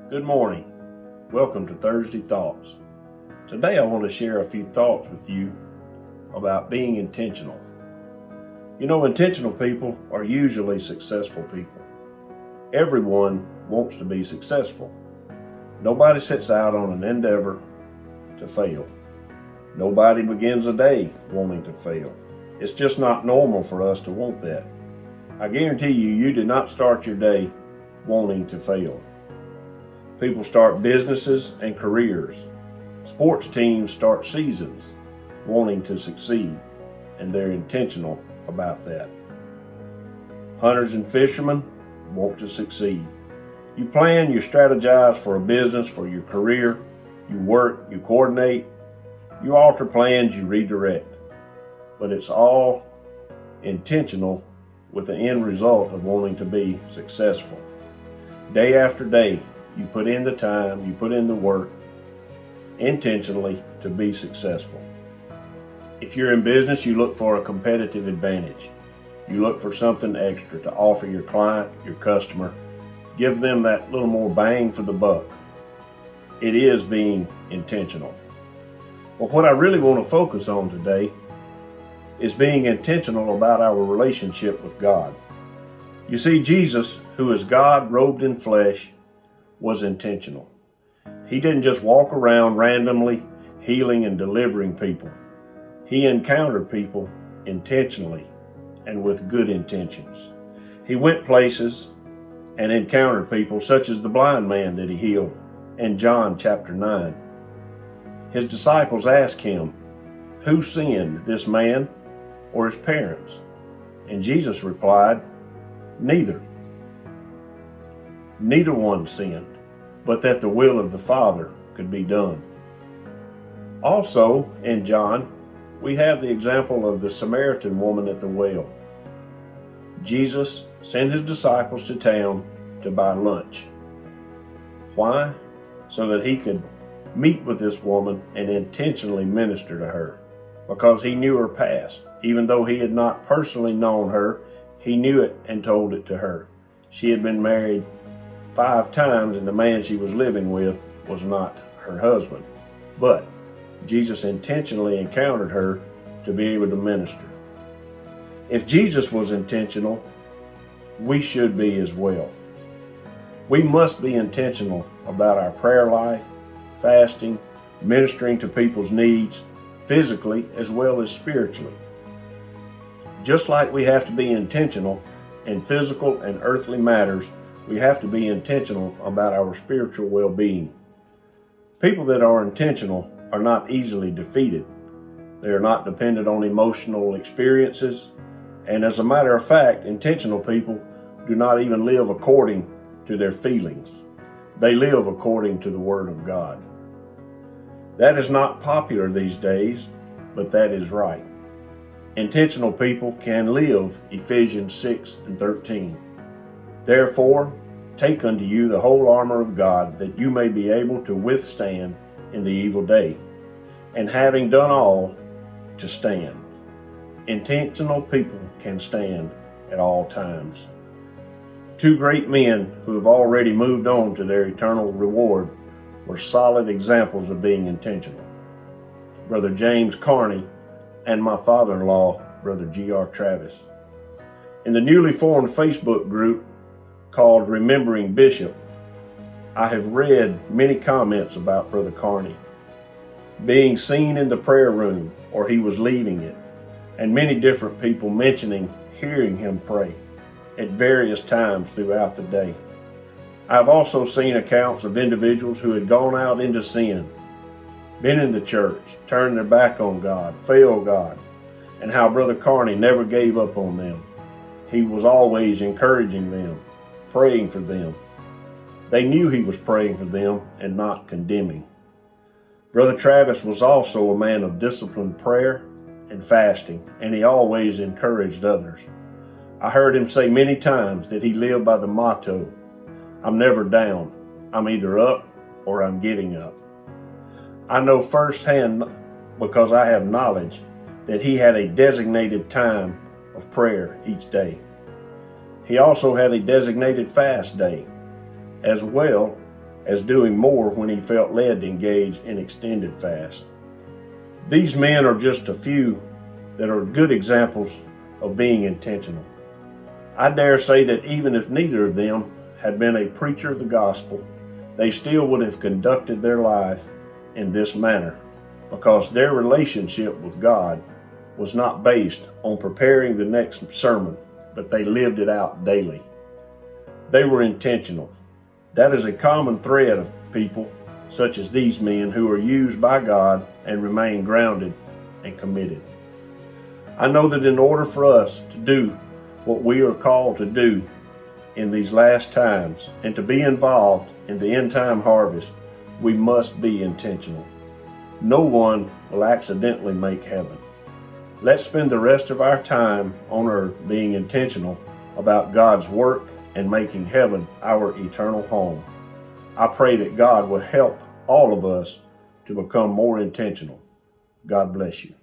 Good morning. Welcome to Thursday Thoughts. Today I want to share a few thoughts with you about being intentional. You know, intentional people are usually successful people. Everyone wants to be successful. Nobody sets out on an endeavor to fail. Nobody begins a day wanting to fail. It's just not normal for us to want that. I guarantee you did not start your day wanting to fail. People start businesses and careers. Sports teams start seasons wanting to succeed, and they're intentional about that. Hunters and fishermen want to succeed. You plan, you strategize for a business, for your career, you work, you coordinate, you alter plans, you redirect. But it's all intentional with the end result of wanting to be successful. Day after day, you put in the time, you put in the work intentionally to be successful. If you're in business, you look for a competitive advantage. You look for something extra to offer your client, your customer. Give them that little more bang for the buck. It is being intentional. But what I really want to focus on today is being intentional about our relationship with God. You see, Jesus, who is God robed in flesh, was intentional. He didn't just walk around randomly healing and delivering people. He encountered people intentionally and with good intentions. He went places and encountered people such as the blind man that he healed in John chapter 9. His disciples asked him, "Who sinned, this man or his parents?" And Jesus replied, "Neither. Neither one sinned, but that the will of the Father could be done." Also, in John, we have the example of the Samaritan woman at the well. Jesus sent his disciples to town to buy lunch. Why? So that he could meet with this woman and intentionally minister to her, because he knew her past. Even though he had not personally known her, he knew it and told it to her. She had been married 5 times, and the man she was living with was not her husband. But Jesus intentionally encountered her to be able to minister. If Jesus was intentional, we should be as well. We must be intentional about our prayer life, fasting, ministering to people's needs, physically as well as spiritually. Just like we have to be intentional in physical and earthly matters, we have to be intentional about our spiritual well-being. People that are intentional are not easily defeated. They are not dependent on emotional experiences. And as a matter of fact, intentional people do not even live according to their feelings. They live according to the Word of God. That is not popular these days, but that is right. Intentional people can live Ephesians 6:13. Therefore, take unto you the whole armor of God, that you may be able to withstand in the evil day, and having done all, to stand. Intentional people can stand at all times. 2 great men who have already moved on to their eternal reward were solid examples of being intentional. Brother James Carney and my father-in-law, Brother G.R. Travis. In the newly formed Facebook group called Remembering Bishop, I have read many comments about Brother Carney being seen in the prayer room or he was leaving it, and many different people mentioning hearing him pray at various times throughout the day. I've also seen accounts of individuals who had gone out into sin, been in the church, turned their back on God, failed God, and how Brother Carney never gave up on them. He was always encouraging them, praying for them. They knew he was praying for them and not condemning. Brother Travis was also a man of disciplined prayer and fasting, and he always encouraged others. I heard him say many times that he lived by the motto, "I'm never down. I'm either up or I'm getting up." I know firsthand, because I have knowledge, that he had a designated time of prayer each day. He also had a designated fast day, as well as doing more when he felt led to engage in extended fast. These men are just a few that are good examples of being intentional. I dare say that even if neither of them had been a preacher of the gospel, they still would have conducted their life in this manner, because their relationship with God was not based on preparing the next sermon, but they lived it out daily. They were intentional. That is a common thread of people such as these men who are used by God and remain grounded and committed. I know that in order for us to do what we are called to do in these last times and to be involved in the end time harvest, we must be intentional. No one will accidentally make heaven. Let's spend the rest of our time on earth being intentional about God's work and making heaven our eternal home. I pray that God will help all of us to become more intentional. God bless you.